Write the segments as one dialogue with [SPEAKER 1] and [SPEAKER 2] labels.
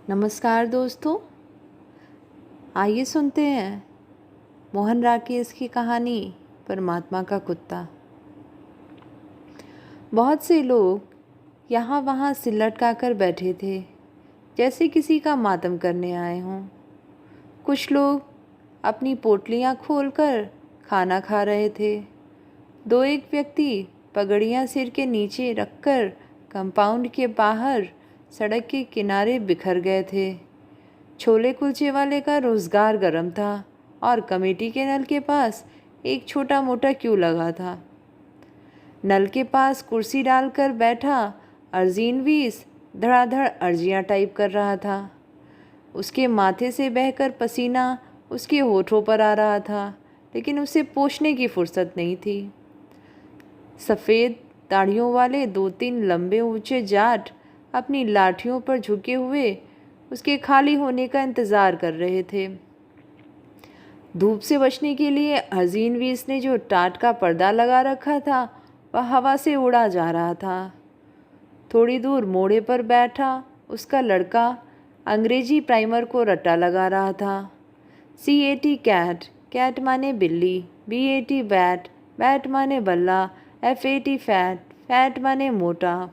[SPEAKER 1] नमस्कार दोस्तों, आइए सुनते हैं मोहन राकेश की कहानी परमात्मा का कुत्ता। बहुत से लोग यहाँ वहाँ सिर लटकाकर बैठे थे, जैसे किसी का मातम करने आए हों। कुछ लोग अपनी पोटलियाँ खोलकर खाना खा रहे थे। दो एक व्यक्ति पगड़ियाँ सिर के नीचे रखकर कंपाउंड के बाहर सड़क के किनारे बिखर गए थे। छोले कुलचे वाले का रोज़गार गर्म था और कमेटी के नल के पास एक छोटा मोटा क्यू लगा था। नल के पास कुर्सी डालकर बैठा अर्जीन वीस धड़ाधड़ अर्जियाँ टाइप कर रहा था। उसके माथे से बहकर पसीना उसके होठों पर आ रहा था, लेकिन उसे पोंछने की फुर्सत नहीं थी। सफ़ेद दाढ़ियों वाले दो तीन लंबे ऊंचे जाट अपनी लाठियों पर झुके हुए उसके खाली होने का इंतज़ार कर रहे थे। धूप से बचने के लिए हज़ीन वीस ने जो टाट का पर्दा लगा रखा था वह हवा से उड़ा जा रहा था। थोड़ी दूर मोड़े पर बैठा उसका लड़का अंग्रेजी प्राइमर को रट्टा लगा रहा था। CAT कैट, कैट माने बिल्ली, BAT बैट, बैट माने बल्ला, FAT फैट, फैट माने मोटा।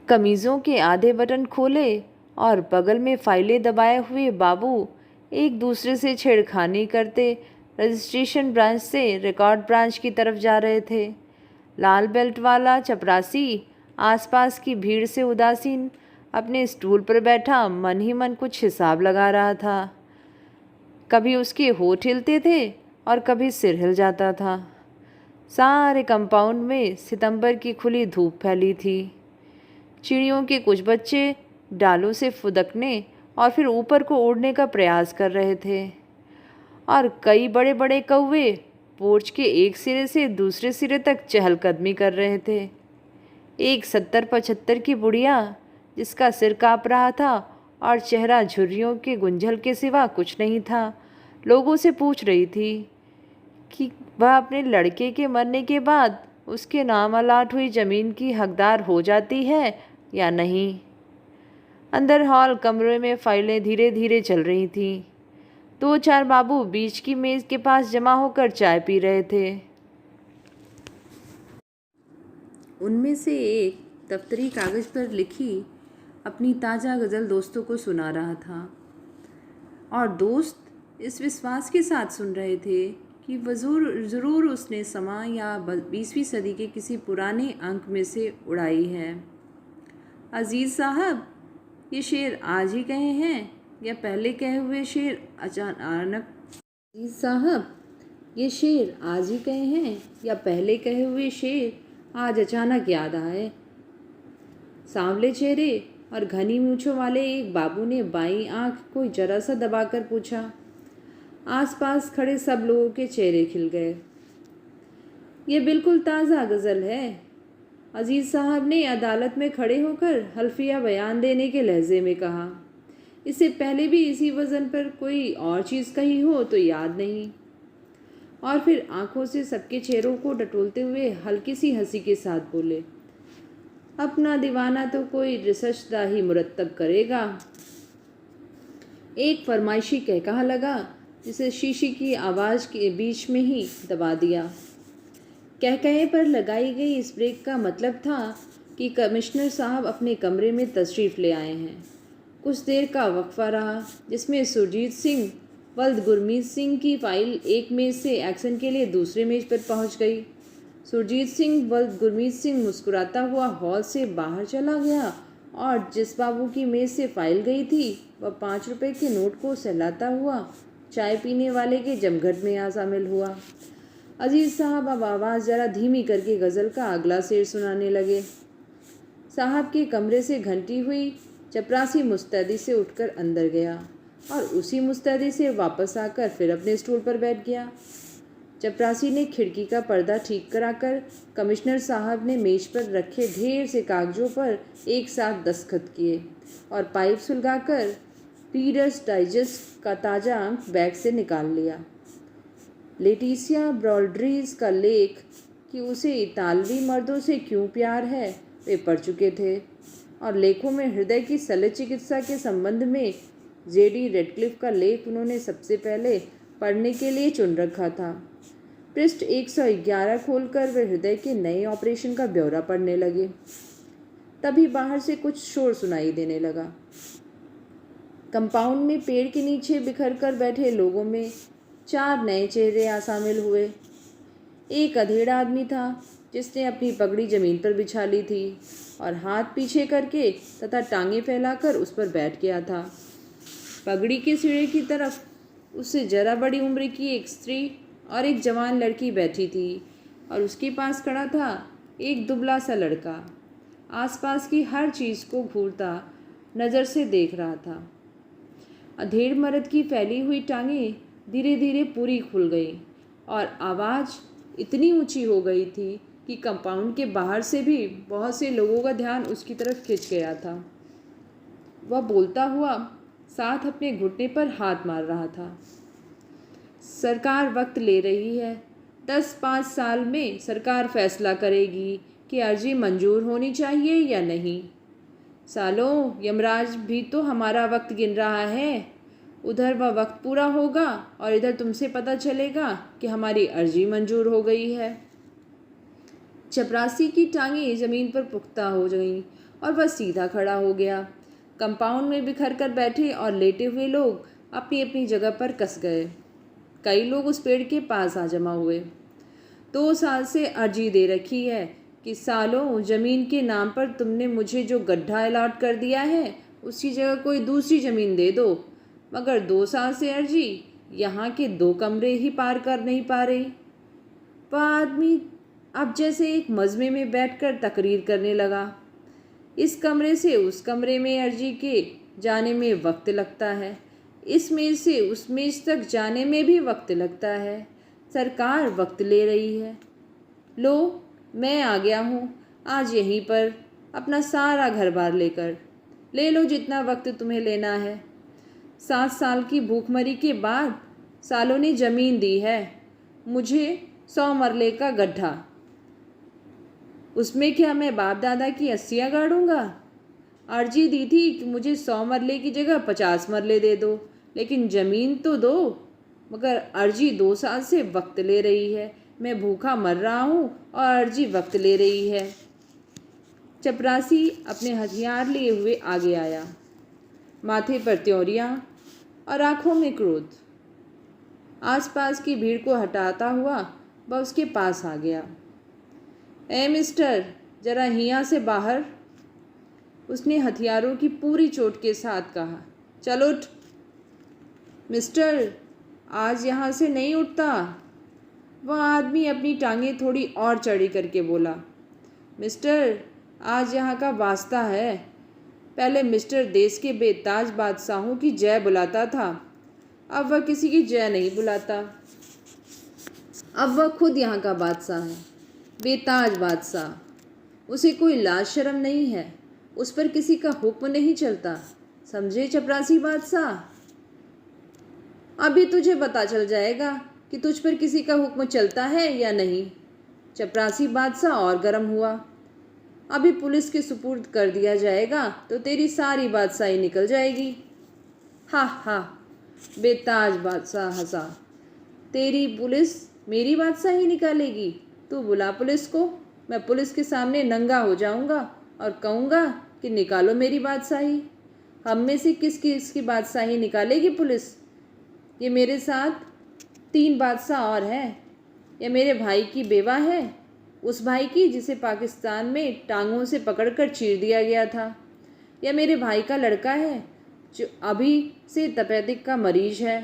[SPEAKER 1] कमीज़ों के आधे बटन खोले और बगल में फाइलें दबाए हुए बाबू एक दूसरे से छेड़खानी करते रजिस्ट्रेशन ब्रांच से रिकॉर्ड ब्रांच की तरफ जा रहे थे। लाल बेल्ट वाला चपरासी आसपास की भीड़ से उदासीन अपने स्टूल पर बैठा मन ही मन कुछ हिसाब लगा रहा था। कभी उसके होठ हिलते थे और कभी सिर हिल जाता था। सारे कंपाउंड में सितंबर की खुली धूप फैली थी। चिड़ियों के कुछ बच्चे डालों से फुदकने और फिर ऊपर को उड़ने का प्रयास कर रहे थे, और कई बड़े बड़े कौवे पोर्च के एक सिरे से दूसरे सिरे तक चहलकदमी कर रहे थे। एक 70-75 की बुढ़िया जिसका सिर काँप रहा था और चेहरा झुर्रियों के गुंझल के सिवा कुछ नहीं था, लोगों से पूछ रही थी कि वह अपने लड़के के मरने के बाद उसके नाम अलाट हुई ज़मीन की हकदार हो जाती है या नहीं। अंदर हॉल कमरे में फाइलें धीरे धीरे चल रही थीं। दो चार बाबू बीच की मेज़ के पास जमा होकर चाय पी रहे थे। उनमें से एक दफ्तरी कागज़ पर लिखी अपनी ताज़ा गज़ल दोस्तों को सुना रहा था, और दोस्त इस विश्वास के साथ सुन रहे थे कि ज़रूर उसने समा या 20वीं सदी के किसी पुराने अंक में से उड़ाई है। अजीज़ साहब, ये शेर आज ही कहे हैं या पहले कहे हुए शेर अचानक? अजीज़ साहब, ये शेर आज ही कहे हैं या पहले कहे हुए शेर आज अचानक याद आए? सांवले चेहरे और घनी मूंछों वाले एक बाबू ने बाईं आंख को जरा सा दबाकर पूछा। आसपास खड़े सब लोगों के चेहरे खिल गए। ये बिल्कुल ताज़ा गज़ल है, अजीज़ साहब ने अदालत में खड़े होकर हल्फिया बयान देने के लहजे में कहा। इससे पहले भी इसी वज़न पर कोई और चीज़ कही हो तो याद नहीं। और फिर आंखों से सबके चेहरों को टटोलते हुए हल्की सी हंसी के साथ बोले, अपना दीवाना तो कोई रिसर्चदा ही मुरत्तब करेगा। एक फरमाइशी कहकहा लगा जिसे शीशी की आवाज़ के बीच में ही दबा दिया। कहकहे पर लगाई गई इस ब्रेक का मतलब था कि कमिश्नर साहब अपने कमरे में तशरीफ़ ले आए हैं। कुछ देर का वक्फा रहा, जिसमें सुरजीत सिंह वल्द गुरमीत सिंह की फ़ाइल एक मेज़ से एक्शन के लिए दूसरे मेज़ पर पहुंच गई। सुरजीत सिंह वल्द गुरमीत सिंह मुस्कुराता हुआ हॉल से बाहर चला गया, और जिस बाबू की मेज़ से फ़ाइल गई थी वह 5 रुपए के नोट को सहलाता हुआ चाय पीने वाले के जमघट में आ शामिल हुआ। अजीज़ साहब अब आवाज़ ज़रा धीमी करके गज़ल का अगला शेर सुनाने लगे। साहब के कमरे से घंटी हुई। चपरासी मुस्तैदी से उठकर अंदर गया और उसी मुस्तैदी से वापस आकर फिर अपने स्टूल पर बैठ गया। चपरासी ने खिड़की का पर्दा ठीक कराकर कमिश्नर साहब ने मेज पर रखे ढेर से कागजों पर एक साथ दस्तखत किए और पाइप सुलगाकर रीडर्स डाइजेस्ट का ताज़ा अंक बैग से निकाल लिया। लेटिसिया ब्रॉड्रीज का लेख कि उसे इतालवी मर्दों से क्यों प्यार है वे पढ़ चुके थे। और लेखों में हृदय की शल्य चिकित्सा के संबंध में जेडी रेडक्लिफ का लेख उन्होंने सबसे पहले पढ़ने के लिए चुन रखा था। पृष्ठ 111 खोलकर वे हृदय के नए ऑपरेशन का ब्यौरा पढ़ने लगे। तभी बाहर से कुछ शोर सुनाई देने लगा। कंपाउंड में पेड़ के नीचे बिखर कर बैठे लोगों में 4 नए चेहरे आ शामिल हुए। एक अधेड़ा आदमी था जिसने अपनी पगड़ी जमीन पर बिछा ली थी और हाथ पीछे करके तथा टांगें फैलाकर उस पर बैठ गया था। पगड़ी के सिरे की तरफ उससे जरा बड़ी उम्र की एक स्त्री और एक जवान लड़की बैठी थी और उसके पास खड़ा था एक दुबला सा लड़का। आसपास की हर चीज़ को घूरता नज़र से देख रहा था। अधेड़ मर्द की फैली हुई टांगें धीरे धीरे पूरी खुल गई और आवाज़ इतनी ऊंची हो गई थी कि कंपाउंड के बाहर से भी बहुत से लोगों का ध्यान उसकी तरफ खिंच गया था। वह बोलता हुआ साथ अपने घुटने पर हाथ मार रहा था। सरकार वक्त ले रही है। 10-5 साल में सरकार फैसला करेगी कि अर्जी मंजूर होनी चाहिए या नहीं। सालों, यमराज भी तो हमारा वक्त गिन रहा है। उधर वह वक्त पूरा होगा और इधर तुमसे पता चलेगा कि हमारी अर्जी मंजूर हो गई है। चपरासी की टांगें ज़मीन पर पुख्ता हो गईं और वह सीधा खड़ा हो गया। कंपाउंड में बिखर कर बैठे और लेटे हुए लोग अपनी अपनी जगह पर कस गए। कई लोग उस पेड़ के पास आ जमा हुए। 2 साल से अर्जी दे रखी है कि सालों, ज़मीन के नाम पर तुमने मुझे जो गड्ढा अलॉट कर दिया है उसकी जगह कोई दूसरी ज़मीन दे दो, मगर 2 साल से अर्जी यहाँ के 2 कमरे ही पार कर नहीं पा रही। वह आदमी अब जैसे एक मजमे में बैठकर तकरीर करने लगा। इस कमरे से उस कमरे में अर्जी के जाने में वक्त लगता है, इस मेज़ से उस मेज़ तक जाने में भी वक्त लगता है। सरकार वक्त ले रही है। लो, मैं आ गया हूँ आज यहीं पर अपना सारा घर बार लेकर। ले लो जितना वक्त तुम्हें लेना है। 7 साल की भूखमरी के बाद सालों ने ज़मीन दी है मुझे 100 मरले का गड्ढा। उसमें क्या मैं बाप दादा की अस्सियाँ गाड़ूंगा? अर्जी दी थी कि मुझे 100 मरले की जगह 50 मरले दे दो, लेकिन ज़मीन तो दो। मगर अर्जी 2 साल से वक्त ले रही है। मैं भूखा मर रहा हूँ और अर्जी वक्त ले रही है। चपरासी अपने हथियार लिए हुए आगे आया, माथे पर त्योरियाँ और आँखों में क्रोध। आसपास की भीड़ को हटाता हुआ वह उसके पास आ गया। ए मिस्टर, जरा हियाँ से बाहर। उसने हथियारों की पूरी चोट के साथ कहा। चल उठ। मिस्टर, आज यहाँ से नहीं उठता। वह आदमी अपनी टांगें थोड़ी और चौड़ी करके बोला। मिस्टर, आज यहाँ का वास्ता है। पहले मिस्टर देश के बेताज बादशाहों की जय बुलाता था, अब वह किसी की जय नहीं बुलाता। अब वह खुद यहाँ का बादशाह है, बेताज बादशाह। उसे कोई लाज शर्म नहीं है, उस पर किसी का हुक्म नहीं चलता। समझे चपरासी बादशाह? अभी तुझे पता चल जाएगा कि तुझ पर किसी का हुक्म चलता है या नहीं। चपरासी बादशाह और गर्म हुआ। अभी पुलिस के सुपुर्द कर दिया जाएगा तो तेरी सारी बादशाही निकल जाएगी। हा हा, बेताज बादशाह हंसा। तेरी पुलिस मेरी बादशाही निकालेगी? तू बुला पुलिस को, मैं पुलिस के सामने नंगा हो जाऊंगा और कहूँगा कि निकालो मेरी बादशाही। हम में से किसकी बादशाही निकालेगी पुलिस? ये मेरे साथ 3 बादशाह और हैं। या मेरे भाई की बेवा है, उस भाई की जिसे पाकिस्तान में टांगों से पकड़कर चीर दिया गया था। या मेरे भाई का लड़का है जो अभी से तपेदिक का मरीज है,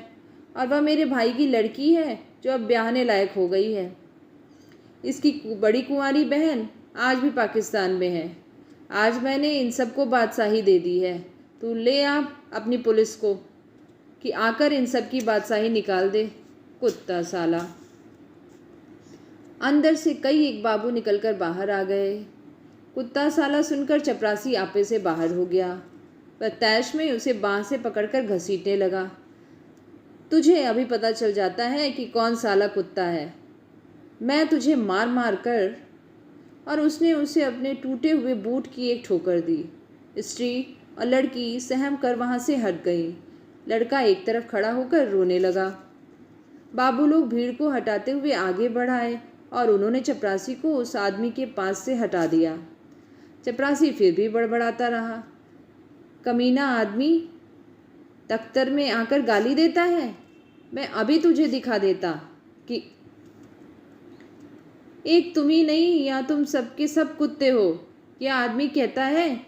[SPEAKER 1] और वह मेरे भाई की लड़की है जो अब ब्याहने लायक हो गई है। इसकी बड़ी कुंवारी बहन आज भी पाकिस्तान में है। आज मैंने इन सबको बादशाही दे दी है। तू ले आ अपनी पुलिस को कि आकर इन सब की बादशाही निकाल दे। कुत्ता साला। अंदर से कई एक बाबू निकलकर बाहर आ गए। कुत्ता साला सुनकर चपरासी आपे से बाहर हो गया। वह तैश में उसे बाँह से पकड़कर घसीटने लगा। तुझे अभी पता चल जाता है कि कौन साला कुत्ता है। मैं तुझे मार मार कर। और उसने उसे अपने टूटे हुए बूट की एक ठोकर दी। स्त्री और लड़की सहम कर वहाँ से हट गई। लड़का एक तरफ खड़ा होकर रोने लगा। बाबू लोग भीड़ को हटाते हुए आगे बढ़ाए और उन्होंने चपरासी को उस आदमी के पास से हटा दिया। चपरासी फिर भी बड़बड़ाता रहा। कमीना आदमी, दफ्तर में आकर गाली देता है। मैं अभी तुझे दिखा देता कि एक तुम ही नहीं, या तुम सबके सब कुत्ते हो। यह आदमी कहता है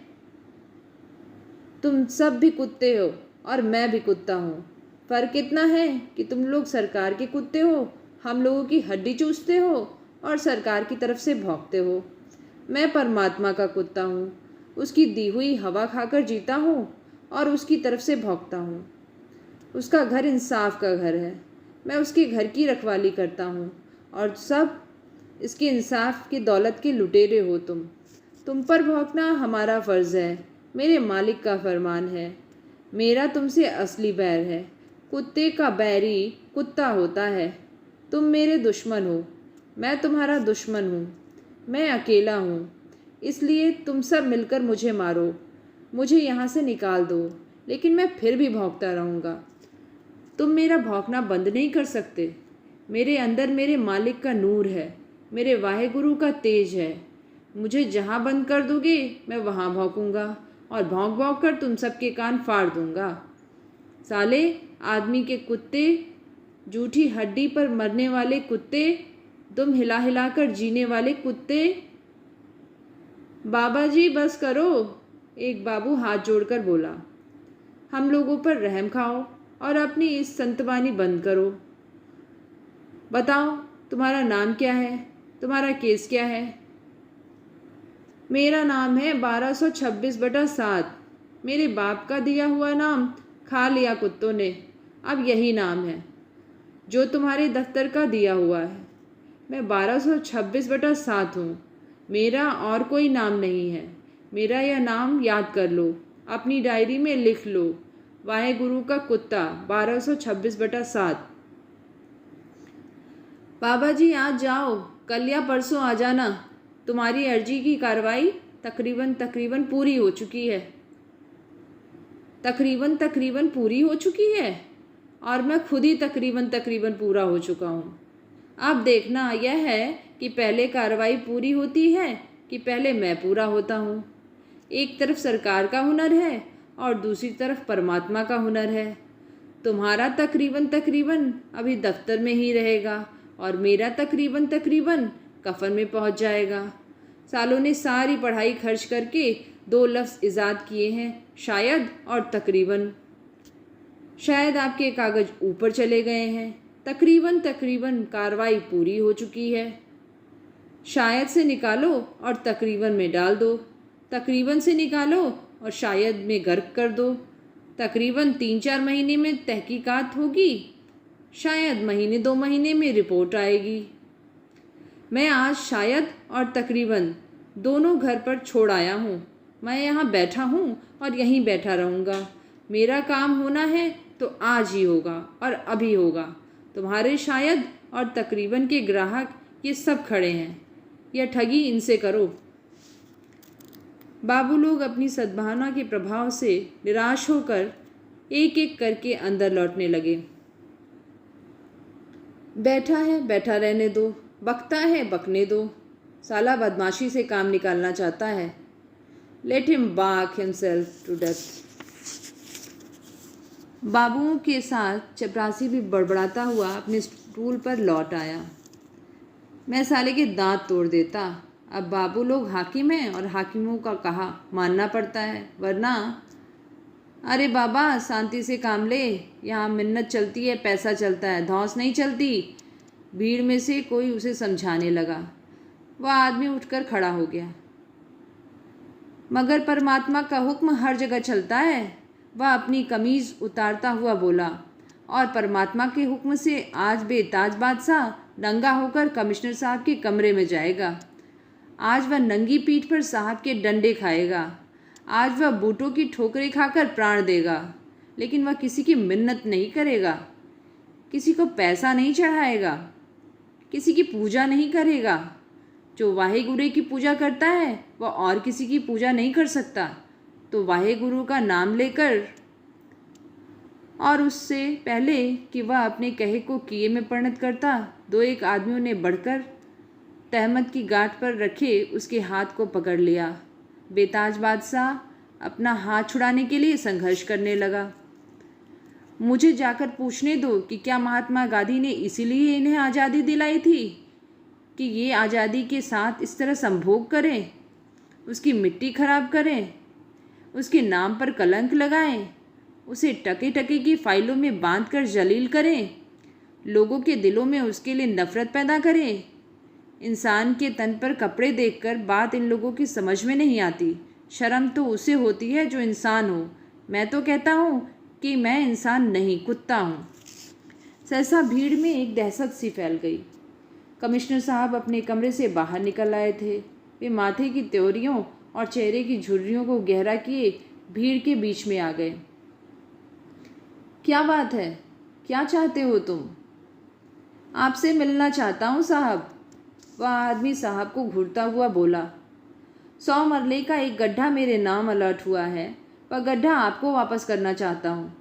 [SPEAKER 1] तुम सब भी कुत्ते हो और मैं भी कुत्ता हूँ। फ़र्क इतना है कि तुम लोग सरकार के कुत्ते हो, हम लोगों की हड्डी चूसते हो और सरकार की तरफ से भौंकते हो। मैं परमात्मा का कुत्ता हूँ, उसकी दी हुई हवा खाकर जीता हूँ और उसकी तरफ से भौंकता हूँ। उसका घर इंसाफ का घर है, मैं उसके घर की रखवाली करता हूँ और सब इसके इंसाफ की दौलत के लुटेरे हो तुम पर भौंकना हमारा फ़र्ज़ है, मेरे मालिक का फरमान है। मेरा तुमसे असली बैर है। कुत्ते का बैरी कुत्ता होता है। तुम मेरे दुश्मन हो, मैं तुम्हारा दुश्मन हूँ। मैं अकेला हूँ, इसलिए तुम सब मिलकर मुझे मारो, मुझे यहाँ से निकाल दो, लेकिन मैं फिर भी भौंकता रहूँगा। तुम मेरा भौंकना बंद नहीं कर सकते। मेरे अंदर मेरे मालिक का नूर है, मेरे वाहेगुरु का तेज है। मुझे जहाँ बंद कर दोगे मैं वहाँ भौंकूँगा और भौंक भौंक कर तुम सबके कान फाड़ दूँगा। साले आदमी के कुत्ते, जूठी हड्डी पर मरने वाले कुत्ते, तुम हिला हिला कर जीने वाले कुत्ते। बाबा जी बस करो, एक बाबू हाथ जोड़कर बोला। हम लोगों पर रहम खाओ और अपनी इस संतबानी बंद करो। बताओ तुम्हारा नाम क्या है, तुम्हारा केस क्या है? मेरा नाम है 1226/7। मेरे बाप का दिया हुआ नाम खा लिया कुत्तों ने, अब यही नाम है जो तुम्हारे दफ्तर का दिया हुआ है। मैं 1226/7 हूँ, मेरा और कोई नाम नहीं है। मेरा यह नाम याद कर लो, अपनी डायरी में लिख लो, वाहेगुरु का कुत्ता 1226/7। बाबा जी आज जाओ, कल या परसों आ जाना। तुम्हारी अर्जी की कार्रवाई तकरीबन पूरी हो चुकी है। तकरीबन पूरी हो चुकी है और मैं खुद ही तकरीबन पूरा हो चुका हूँ। अब देखना यह है कि पहले कार्रवाई पूरी होती है कि पहले मैं पूरा होता हूँ। एक तरफ सरकार का हुनर है और दूसरी तरफ परमात्मा का हुनर है। तुम्हारा तकरीबन अभी दफ्तर में ही रहेगा और मेरा तकरीबन कफन में पहुंच जाएगा। सालों ने सारी पढ़ाई खर्च करके 2 लफ्ज़ इजाद किए हैं, शायद और तकरीबन। शायद आपके कागज़ ऊपर चले गए हैं। तकरीबन कार्रवाई पूरी हो चुकी है। शायद से निकालो और तकरीबन में डाल दो, तकरीबन से निकालो और शायद में गर्क कर दो। तकरीबन 3-4 महीने में तहकीकात होगी, शायद महीने 2 महीने में रिपोर्ट आएगी। मैं आज शायद और तकरीबन दोनों घर पर छोड़ आया हूँ। मैं यहाँ बैठा हूँ और यहीं बैठा रहूँगा। मेरा काम होना है तो आज ही होगा और अभी होगा। तुम्हारे शायद और तकरीबन के ग्राहक ये सब खड़े हैं, यह ठगी इनसे करो। बाबू लोग अपनी सद्भावना के प्रभाव से निराश होकर एक एक करके अंदर लौटने लगे। बैठा है बैठा रहने दो, बकता है बकने दो। साला बदमाशी से काम निकालना चाहता है। Let him bark himself to death. बाबुओं के साथ चपरासी भी बड़बड़ाता हुआ अपने स्टूल पर लौट आया। मैं साले के दांत तोड़ देता। अब बाबू लोग हाकिम हैं और हाकिमों का कहा मानना पड़ता है, वरना। अरे बाबा शांति से काम ले, यहाँ मिन्नत चलती है, पैसा चलता है, धौंस नहीं चलती। भीड़ में से कोई उसे समझाने लगा। वह आदमी उठकर खड़ा हो गया। मगर परमात्मा का हुक्म हर जगह चलता है, वह अपनी कमीज़ उतारता हुआ बोला। और परमात्मा के हुक्म से आज बेताज बादशाह नंगा होकर कमिश्नर साहब के कमरे में जाएगा। आज वह नंगी पीठ पर साहब के डंडे खाएगा। आज वह बूटों की ठोकरें खाकर प्राण देगा, लेकिन वह किसी की मिन्नत नहीं करेगा, किसी को पैसा नहीं चढ़ाएगा, किसी की पूजा नहीं करेगा। जो वाहेगुरु की पूजा करता है वह और किसी की पूजा नहीं कर सकता। तो वाहेगुरु का नाम लेकर, और उससे पहले कि वह अपने कहे को किए में परिणत करता, दो एक आदमियों ने बढ़कर तहमत की गांठ पर रखे उसके हाथ को पकड़ लिया। बेताज बादशाह अपना हाथ छुड़ाने के लिए संघर्ष करने लगा। मुझे जाकर पूछने दो कि क्या महात्मा गांधी ने इसीलिए इन्हें आज़ादी दिलाई थी कि ये आज़ादी के साथ इस तरह संभोग करें, उसकी मिट्टी खराब करें, उसके नाम पर कलंक लगाएं, उसे टके टके की फाइलों में बांध कर जलील करें, लोगों के दिलों में उसके लिए नफ़रत पैदा करें। इंसान के तन पर कपड़े देखकर बात इन लोगों की समझ में नहीं आती। शर्म तो उसे होती है जो इंसान हो। मैं तो कहता हूँ कि मैं इंसान नहीं, कुत्ता हूँ। सहसा भीड़ में एक दहशत सी फैल गई। कमिश्नर साहब अपने कमरे से बाहर निकल आए थे। वे माथे की त्योरियों और चेहरे की झुर्रियों को गहरा किए भीड़ के बीच में आ गए। क्या बात है, क्या चाहते हो तुम? आपसे मिलना चाहता हूँ साहब, वह आदमी साहब को घूरता हुआ बोला। 100 मरले का एक गड्ढा मेरे नाम अलर्ट हुआ है। वह गड्ढा आपको वापस करना चाहता हूँ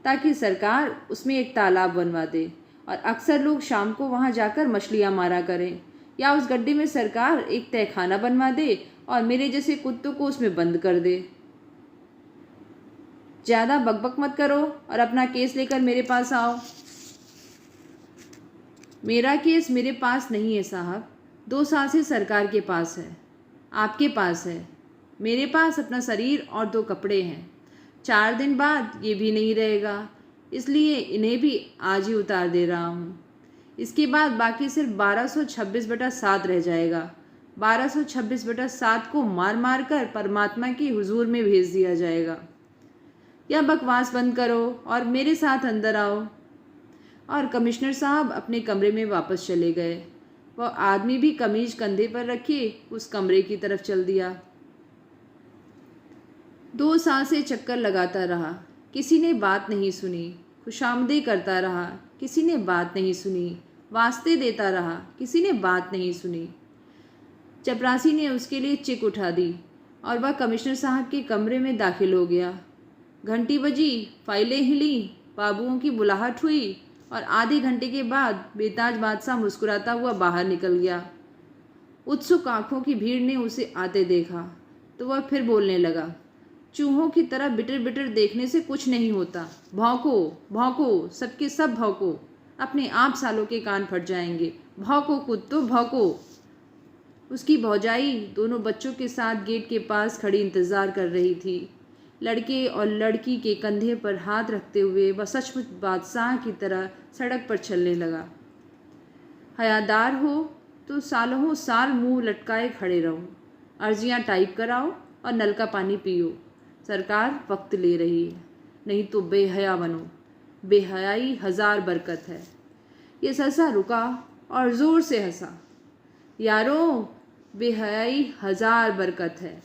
[SPEAKER 1] ताकि सरकार उसमें एक तालाब बनवा दे और अक्सर लोग शाम को वहाँ जाकर मछलियाँ मारा करें, या उस गड्ढे में सरकार एक तहखाना बनवा दे और मेरे जैसे कुत्तों को उसमें बंद कर दे। ज़्यादा बकबक मत करो और अपना केस लेकर मेरे पास आओ। मेरा केस मेरे पास नहीं है साहब, 2 साल से सरकार के पास है, आपके पास है। मेरे पास अपना शरीर और 2 कपड़े हैं। 4 दिन बाद ये भी नहीं रहेगा, इसलिए इन्हें भी आज ही उतार दे रहा हूँ। इसके बाद बाकी सिर्फ 1226/7 रह जाएगा। 1226/7 को मार मार कर परमात्मा की हुजूर में भेज दिया जाएगा। यह बकवास बंद करो और मेरे साथ अंदर आओ। और कमिश्नर साहब अपने कमरे में वापस चले गए। वह आदमी भी कमीज कंधे पर रखे उस कमरे की तरफ चल दिया। 2 साल से चक्कर लगाता रहा, किसी ने बात नहीं सुनी। खुशामदी करता रहा, किसी ने बात नहीं सुनी। वास्ते देता रहा, किसी ने बात नहीं सुनी। चपरासी ने उसके लिए चिक उठा दी और वह कमिश्नर साहब के कमरे में दाखिल हो गया। घंटी बजी, फाइलें हिली, बाबुओं की बुलाहट हुई और आधे घंटे के बाद बेताज बादशाह मुस्कुराता हुआ बाहर निकल गया। उत्सुक आंखों की भीड़ ने उसे आते देखा तो वह फिर बोलने लगा। चूहों की तरह बिटर बिटर देखने से कुछ नहीं होता। भौंको भौंको, सबके सब भौंको, अपने आप सालों के कान फट जाएंगे। भौंको कुत्तो भौंको। उसकी भौजाई दोनों बच्चों के साथ गेट के पास खड़ी इंतज़ार कर रही थी। लड़के और लड़की के कंधे पर हाथ रखते हुए वह सचमुच बादशाह की तरह सड़क पर चलने लगा। हयादार हो तो सालों साल मुंह लटकाए खड़े रहो, अर्जियां टाइप कराओ और नल का पानी पियो। सरकार वक्त ले रही है, नहीं तो बेहया बनो। बेहयाई 1000 बरकत है। ये सहसा रुका और ज़ोर से हंसा। यारों, बेहयाई 1000 बरकत है।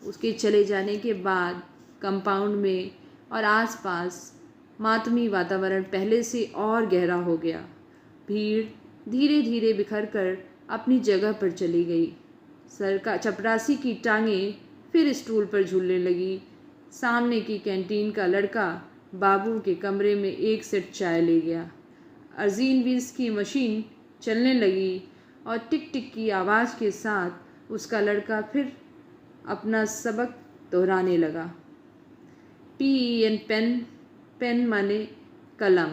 [SPEAKER 1] उसके चले जाने के बाद कंपाउंड में और आसपास मातमी वातावरण पहले से और गहरा हो गया। भीड़ धीरे धीरे बिखर कर अपनी जगह पर चली गई। सरकार चपरासी की टांगें फिर स्टूल पर झूलने लगी। सामने की कैंटीन का लड़का बाबू के कमरे में एक सेट चाय ले गया। अर्जीन व्हील्स की मशीन चलने लगी और टिक टिक की आवाज़ के साथ उसका लड़का फिर अपना सबक दोहराने लगा। PEN पेन, पेन माने कलम।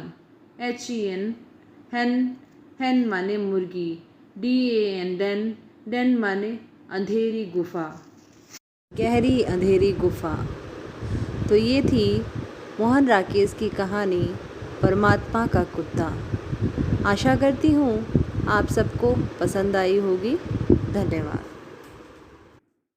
[SPEAKER 1] HEN हैन, हैन माने मुर्गी। DAN डेन, डेन माने अंधेरी गुफा, गहरी अंधेरी गुफा। तो ये थी मोहन राकेश की कहानी परमात्मा का कुत्ता। आशा करती हूँ आप सबको पसंद आई होगी। धन्यवाद।